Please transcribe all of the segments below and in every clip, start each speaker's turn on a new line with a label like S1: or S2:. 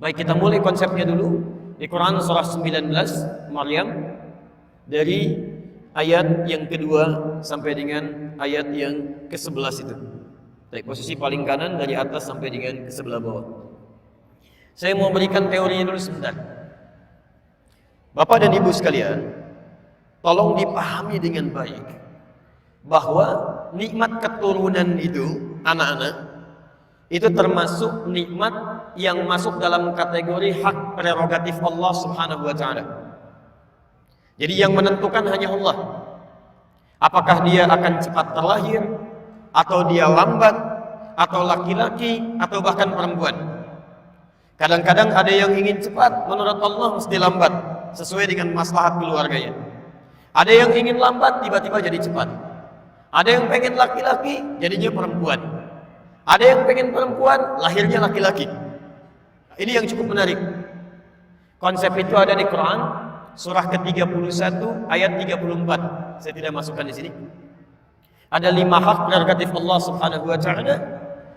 S1: Baik, kita mulai konsepnya dulu. Di Quran surah 19 Maryam, dari ayat yang kedua sampai dengan ayat yang ke-11 itu. Baik, posisi paling kanan dari atas sampai dengan ke sebelah bawah. Saya mau berikan teorinya dulu sebentar. Bapak dan Ibu sekalian, tolong dipahami dengan baik bahwa nikmat keturunan itu, anak-anak, itu termasuk nikmat yang masuk dalam kategori hak prerogatif Allah Subhanahu wa taala. Jadi yang menentukan hanya Allah. Apakah dia akan cepat terlahir, atau dia lambat, atau laki-laki, atau bahkan perempuan. Kadang-kadang ada yang ingin cepat, menurut Allah mesti lambat, sesuai dengan maslahat keluarganya. Ada yang ingin lambat, tiba-tiba jadi cepat. Ada yang pengen laki-laki, jadinya perempuan. Ada yang pengen perempuan, lahirnya laki-laki. Ini yang cukup menarik. Konsep itu ada di Quran, surah ke-31 ayat 34. Saya tidak masukkan di sini. Ada 5 hak prerogatif Allah Subhanahu wa taala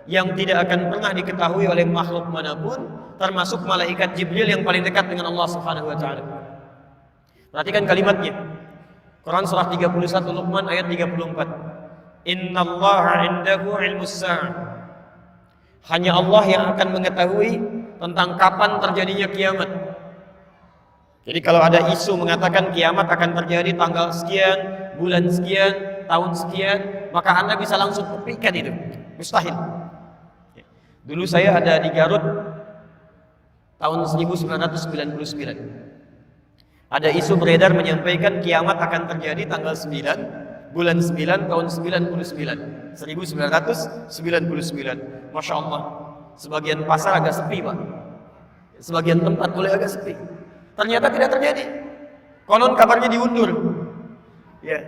S1: yang tidak akan pernah diketahui oleh makhluk manapun, termasuk malaikat Jibril yang paling dekat dengan Allah Subhanahu wa taala. Perhatikan kalimatnya. Quran surah 31 Luqman ayat 34. Innallaha 'indahu 'ilmus sa'ah. Hanya Allah yang akan mengetahui tentang kapan terjadinya kiamat. Jadi kalau ada isu mengatakan kiamat akan terjadi tanggal sekian, bulan sekian, tahun sekian, maka Anda bisa langsung pepikan itu. Mustahil. Dulu saya ada di Garut tahun 1999. Ada isu beredar menyampaikan kiamat akan terjadi tanggal 9, bulan 9, tahun 99. 1999. Masya Allah. Sebagian pasar agak sepi, Pak. Sebagian tempat boleh agak sepi. Ternyata tidak terjadi. Konon kabarnya diundur. Ya.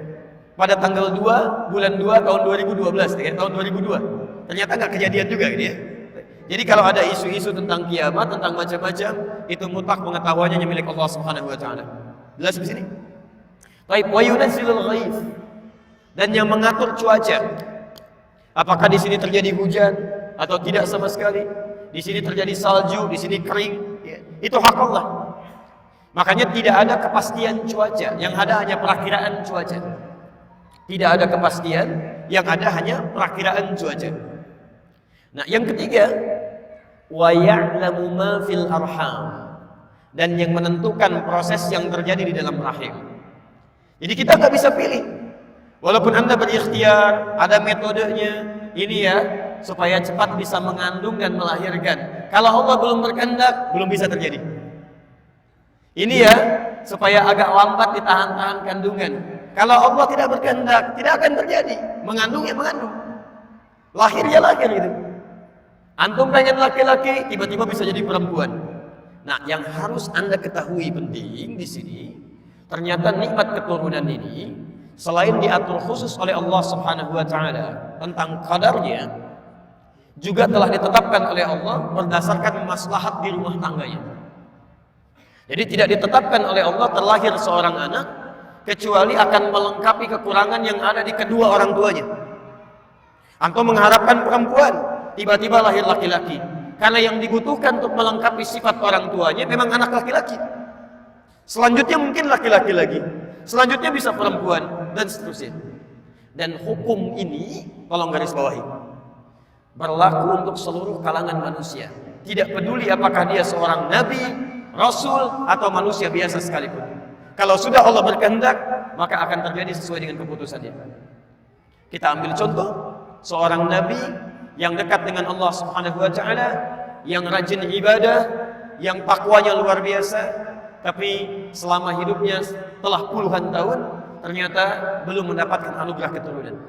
S1: Pada tanggal 2, bulan 2, tahun 2012, ya, tahun 2002. Ternyata nggak kejadian juga gitu ya. Jadi kalau ada isu-isu tentang kiamat, tentang macam-macam, itu mutlak pengetahuannya milik Allah Subhanahu wa taala. Jelas di sini? Baik, wa yunazzilul ghaits. Dan yang mengatur cuaca. Apakah di sini terjadi hujan atau tidak sama sekali? Di sini terjadi salju, di sini kering, ya. Itu hak Allah. Makanya tidak ada kepastian cuaca, yang ada hanya perakiraan cuaca. Tidak ada kepastian, yang ada hanya perakiraan cuaca. Nah, yang ketiga, wa ya'lamu ma fil arham, dan yang menentukan proses yang terjadi di dalam rahim. Jadi kita nggak bisa pilih. Walaupun Anda berikhtiar, ada metodenya, ini ya, supaya cepat bisa mengandung dan melahirkan. Kalau Allah belum berkehendak, belum bisa terjadi. Ini ya, supaya agak lambat ditahan-tahan kandungan. Kalau Allah tidak berkehendak, tidak akan terjadi. Mengandung ya mengandung. Lahir ya lahir gitu. Antum pengen laki-laki, tiba-tiba bisa jadi perempuan. Nah, yang harus Anda ketahui penting di sini, ternyata nikmat keturunan ini selain diatur khusus oleh Allah Subhanahu wa taala tentang qadarnya, juga telah ditetapkan oleh Allah berdasarkan maslahat di rumah tangganya. Jadi tidak ditetapkan oleh Allah terlahir seorang anak kecuali akan melengkapi kekurangan yang ada di kedua orang tuanya. Antum mengharapkan perempuan, tiba-tiba lahir laki-laki. Karena yang dibutuhkan untuk melengkapi sifat orang tuanya memang anak laki-laki. Selanjutnya mungkin laki-laki lagi. Selanjutnya bisa perempuan dan seterusnya. Dan hukum ini, tolong garis bawahi, berlaku untuk seluruh kalangan manusia. Tidak peduli apakah dia seorang nabi, rasul, atau manusia biasa sekalipun. Kalau sudah Allah berkehendak, maka akan terjadi sesuai dengan keputusannya. Kita ambil contoh seorang nabi yang dekat dengan Allah Subhanahu wa taala, yang rajin ibadah, yang takwanya luar biasa, tapi selama hidupnya telah puluhan tahun ternyata belum mendapatkan anugerah keturunan.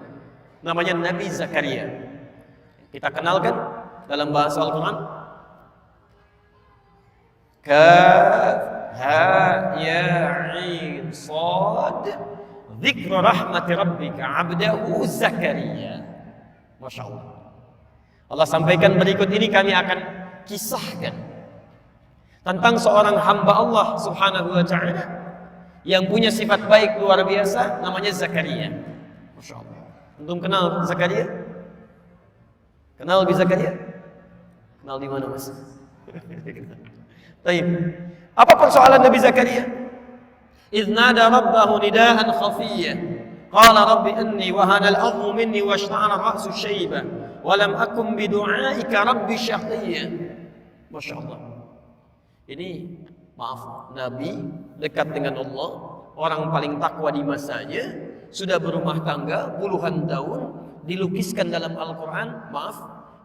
S1: Namanya Nabi Zakaria. Kita kenalkan dalam bahasa Al-Quran. Kaf ha ya ain sad dzikru rahmati rabbika 'abdahu Zakaria. Masya Allah. Allah sampaikan berikut ini, kami akan kisahkan tentang seorang hamba Allah Subhanahu wa ta'ala yang punya sifat baik luar biasa, namanya Zakaria. Masya Allah. Antum kenal Zakaria? Kenal Nabi Zakaria? Kenal di mana, Mas? Baik. Apa persoalan Nabi Zakaria? إذ نادى ربه نداء خفيا قال رب إني وهن العظم مني واشتعل الرأس شيبا ولم أكن بدعائك رب شقيا. Masya Allah. Ini maaf, Nabi dekat dengan Allah, orang paling takwa di masanya, sudah berumah tangga puluhan tahun, dilukiskan dalam Al-Quran, maaf,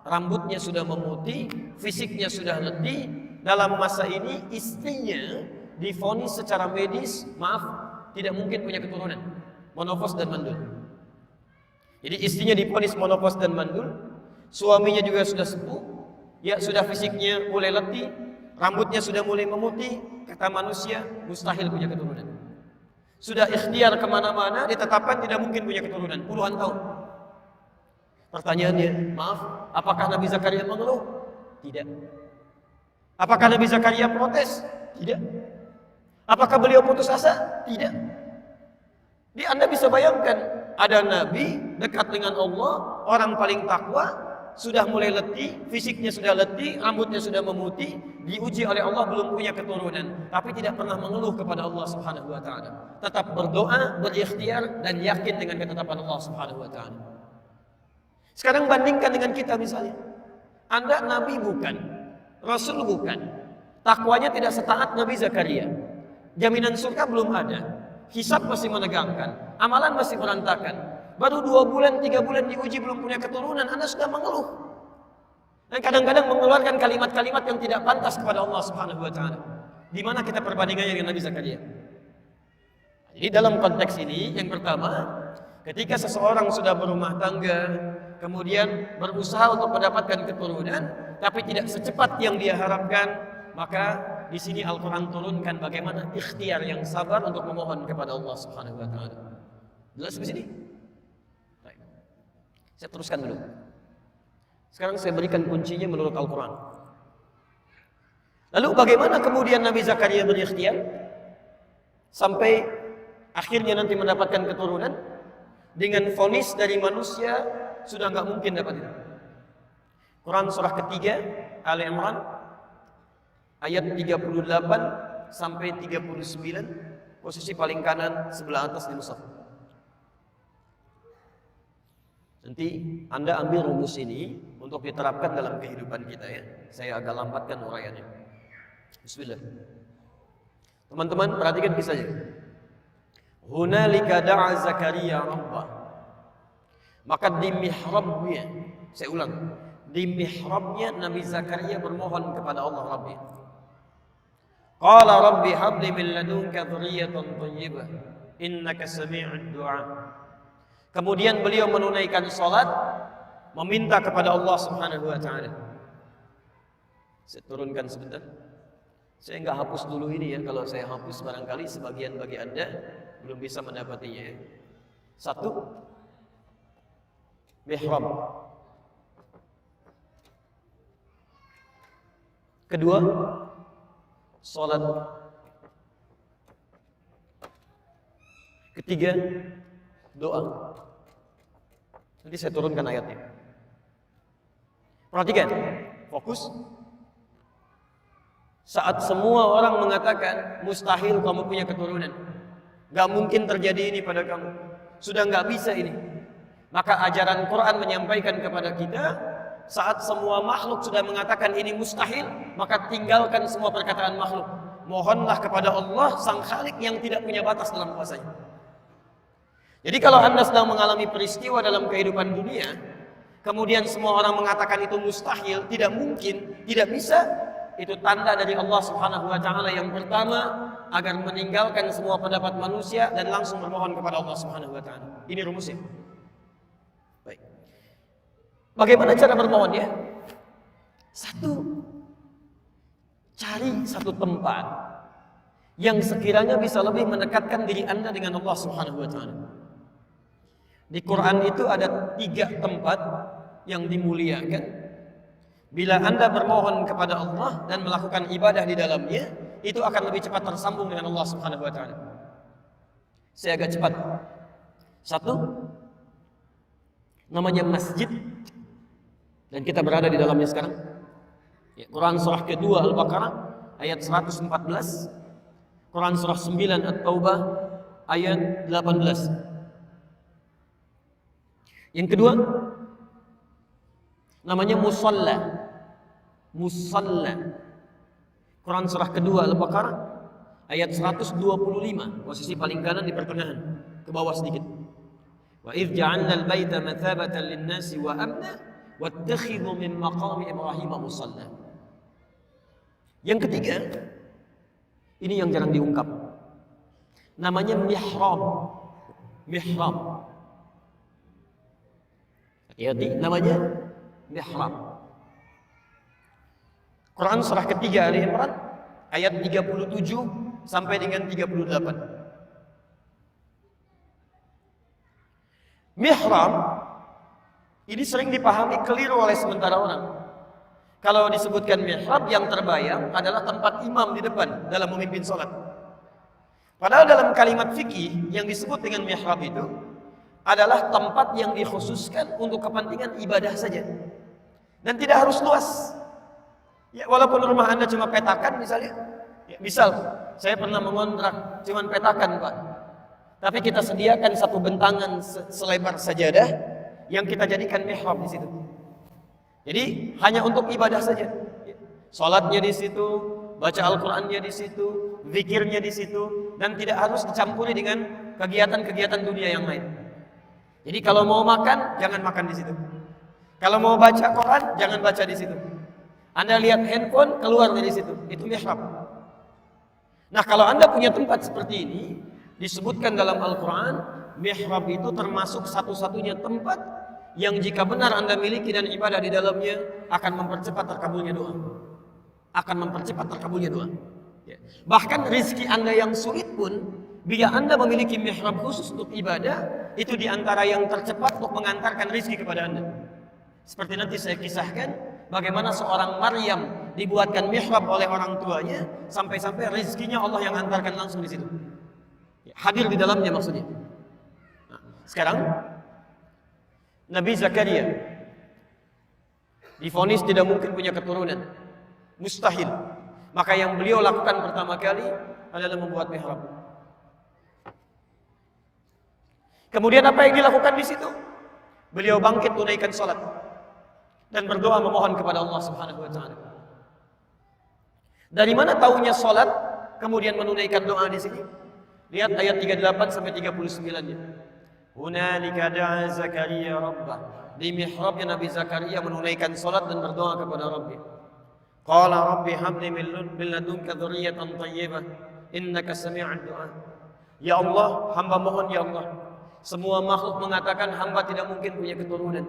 S1: rambutnya sudah memutih, fisiknya sudah letih. Dalam masa ini istrinya divonis secara medis, maaf, tidak mungkin punya keturunan, monofos dan mandul. Jadi istrinya divonis monofos dan mandul, suaminya juga sudah sepuh, ya sudah fisiknya mulai letih, rambutnya sudah mulai memutih, kata manusia mustahil punya keturunan. Sudah ikhtiar kemana-mana, ditetapkan tidak mungkin punya keturunan, puluhan tahun. Pertanyaannya, maaf, apakah Nabi Zakaria mengeluh? Tidak. Apakah Nabi Zakaria protes? Tidak. Apakah beliau putus asa? Tidak. Di Anda bisa bayangkan, ada Nabi dekat dengan Allah, orang paling takwa, sudah mulai letih, fisiknya sudah letih, rambutnya sudah memutih, diuji oleh Allah belum punya keturunan, tapi tidak pernah mengeluh kepada Allah Subhanahu wa taala. Tetap berdoa, berikhtiar dan yakin dengan ketetapan Allah Subhanahu wa taala. Sekarang bandingkan dengan kita misalnya. Anda Nabi bukan, Rasul bukan, takwanya tidak setaat Nabi Zakaria. Jaminan surga belum ada, hisab masih menegangkan, amalan masih berantakan. Baru 2 bulan, 3 bulan diuji belum punya keturunan, Anda sudah mengeluh. Dan kadang-kadang mengeluarkan kalimat-kalimat yang tidak pantas kepada Allah Subhanahu wa taala. Di mana kita perbandingannya dengan Nabi Zakaria? Jadi dalam konteks ini, yang pertama, ketika seseorang sudah berumah tangga, kemudian berusaha untuk mendapatkan keturunan, tapi tidak secepat yang dia harapkan, maka di sini Al-Quran turunkan bagaimana ikhtiar yang sabar untuk memohon kepada Allah Subhanahu wa taala. Jelas di sini? Baik. Saya teruskan dulu. Sekarang saya berikan kuncinya menurut Al-Quran. Lalu bagaimana kemudian Nabi Zakaria berikhtiar sampai akhirnya nanti mendapatkan keturunan dengan vonis dari manusia sudah nggak mungkin dapat itu. Quran surah ketiga Ali Imran ayat 38 sampai 39, posisi paling kanan sebelah atas di mushaf. Nanti Anda ambil rumus ini untuk diterapkan dalam kehidupan kita ya. Saya agak lambatkan uraiannya. Bismillah. Teman-teman perhatikan kisahnya. Hunalika da'a Zakaria rabbah. Maka di mihrabnya, saya ulang, di mihrabnya Nabi Zakaria bermohon kepada Allah Rabbi. Qala rabbi habli min ladunka dzurriyyatan thayyibah innaka sami'ud du'a. Kemudian beliau menunaikan salat, meminta kepada Allah Subhanahu wa taala. Saya turunkan sebentar. Saya enggak hapus dulu ini ya, kalau saya hapus barangkali sebagian bagi Anda belum bisa mendapatinya. 1, mihrab. 2, salat. 3, doa. Nanti saya turunkan ayatnya. Perhatikan, fokus. Saat semua orang mengatakan mustahil kamu punya keturunan, gak mungkin terjadi ini pada kamu, sudah gak bisa ini, maka ajaran Quran menyampaikan kepada kita, saat semua makhluk sudah mengatakan ini mustahil, maka tinggalkan semua perkataan makhluk. Mohonlah kepada Allah Sang Khalik yang tidak punya batas dalam kuasanya. Jadi kalau Anda sedang mengalami peristiwa dalam kehidupan dunia, kemudian semua orang mengatakan itu mustahil, tidak mungkin, tidak bisa, itu tanda dari Allah Subhanahu wa taala yang pertama agar meninggalkan semua pendapat manusia dan langsung bermohon kepada Allah Subhanahu wa taala. Ini rumusnya. Baik. Bagaimana cara bermohon ya? 1, cari satu tempat yang sekiranya bisa lebih mendekatkan diri Anda dengan Allah Subhanahu wa taala. Di Quran itu ada 3 tempat yang dimuliakan. Bila Anda bermohon kepada Allah dan melakukan ibadah di dalamnya, itu akan lebih cepat tersambung dengan Allah Subhanahu wa taala. Saya agak cepat. 1, namanya masjid, dan kita berada di dalamnya sekarang. Quran surah kedua Al-Baqarah ayat 114, Quran surah 9 At-Taubah ayat 18. Yang kedua namanya musalla. Musalla. Quran surah kedua Al-Baqarah ayat 125, posisi paling kanan di pertengahan, ke bawah sedikit. Wa idh ja'alna al-baita mathabatan lin-nasi wa amna wattakhidhu min maqami Ibrahim musalla. Yang ketiga, ini yang jarang diungkap. Namanya mihrab. Mihrab. Hati-hati, namanya mihrab. Quran surah ketiga Ali Imran ayat 37 sampai dengan 38. Mihrab ini sering dipahami keliru oleh sementara orang. Kalau disebutkan mihrab, yang terbayang adalah tempat imam di depan dalam memimpin sholat. Padahal dalam kalimat fikih yang disebut dengan mihrab itu adalah tempat yang dikhususkan untuk kepentingan ibadah saja dan tidak harus luas. Ya, walaupun rumah Anda cuma petakan misalnya, ya, misal saya pernah mengontrak cuma petakan Pak, tapi kita sediakan satu bentangan selebar sajadah yang kita jadikan mihrab di situ. Jadi hanya untuk ibadah saja. Salatnya di situ, baca Al-Qur'annya di situ, zikirnya di situ, dan tidak harus dicampuri dengan kegiatan-kegiatan dunia yang lain. Jadi kalau mau makan, jangan makan di situ. Kalau mau baca Quran, jangan baca di situ. Anda lihat handphone, keluar dari situ. Itu mihrab. Nah, kalau Anda punya tempat seperti ini, disebutkan dalam Al-Quran, mihrab itu termasuk satu-satunya tempat yang jika benar Anda miliki dan ibadah di dalamnya akan mempercepat terkabulnya doa. Akan mempercepat terkabulnya doa. Ya. Bahkan rezeki Anda yang sulit pun, bila Anda memiliki mihrab khusus untuk ibadah, itu diantara yang tercepat untuk mengantarkan rezeki kepada Anda. Seperti nanti saya kisahkan bagaimana seorang Maryam dibuatkan mihrab oleh orang tuanya, sampai-sampai rezekinya Allah yang antarkan langsung di situ. Ya, hadir di dalamnya maksudnya. Nah, sekarang Nabi Zakaria divonis tidak mungkin punya keturunan, mustahil. Maka yang beliau lakukan pertama kali adalah membuat mihrab. Kemudian apa yang dilakukan di situ? Beliau bangkit tunaikan salat dan berdoa memohon kepada Allah Subhanahu wa taala. Dari mana taunya salat kemudian menunaikan doa di sini? Lihat ayat 38 sampai 39-nya. Hunalika da'a Zakaria rabbah. Di mihrabnya Nabi Zakaria menunaikan salat dan berdoa kepada Rabbih. Qala rabbi habli min ladunka dzurriyyatan thayyibah innaka sami'ud du'a. Ya Allah, hamba mohon ya Allah. Semua makhluk mengatakan hamba tidak mungkin punya keturunan.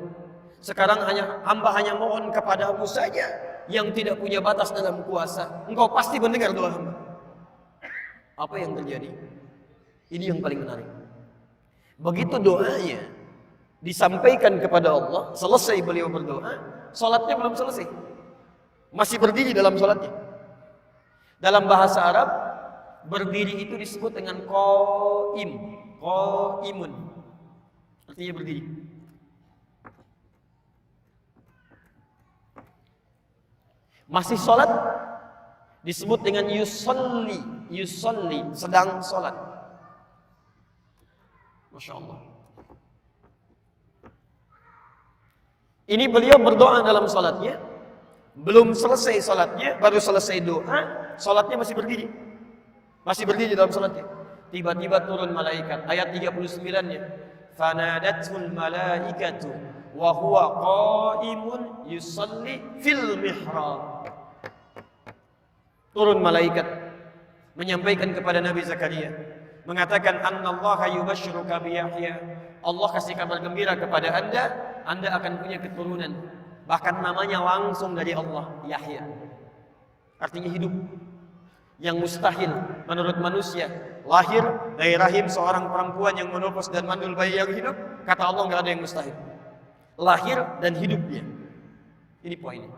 S1: Sekarang hamba hanya mohon kepadamu saja yang tidak punya batas dalam kuasa. Engkau pasti mendengar doa hamba. Apa yang terjadi? Ini yang paling menarik. Begitu doanya disampaikan kepada Allah, selesai beliau berdoa, salatnya belum selesai. Masih berdiri dalam salatnya. Dalam bahasa Arab, berdiri itu disebut dengan qaim, qaimun. Artinya berdiri. Masih salat disebut dengan yusalli, yusalli, sedang salat. Masya Allah. Ini beliau berdoa dalam salatnya, belum selesai salatnya, baru selesai doa, salatnya masih berdiri. Masih berdiri dalam salatnya. Tiba-tiba turun malaikat. Ayat 39-nya. Fanadatul malaikatu wa huwa qaimun yusalli fil mihrab. Turun malaikat menyampaikan kepada Nabi Zakaria, mengatakan annallaha yubashshiruka bi Yahya. Allah kasih kabar gembira kepada Anda akan punya keturunan. Bahkan namanya langsung dari Allah, Yahya. Artinya hidup. Yang mustahil menurut manusia, lahir dari rahim seorang perempuan yang menopos dan mandul bayi yang hidup, kata Allah enggak ada yang mustahil. Lahir dan hidup dia. Ini poinnya.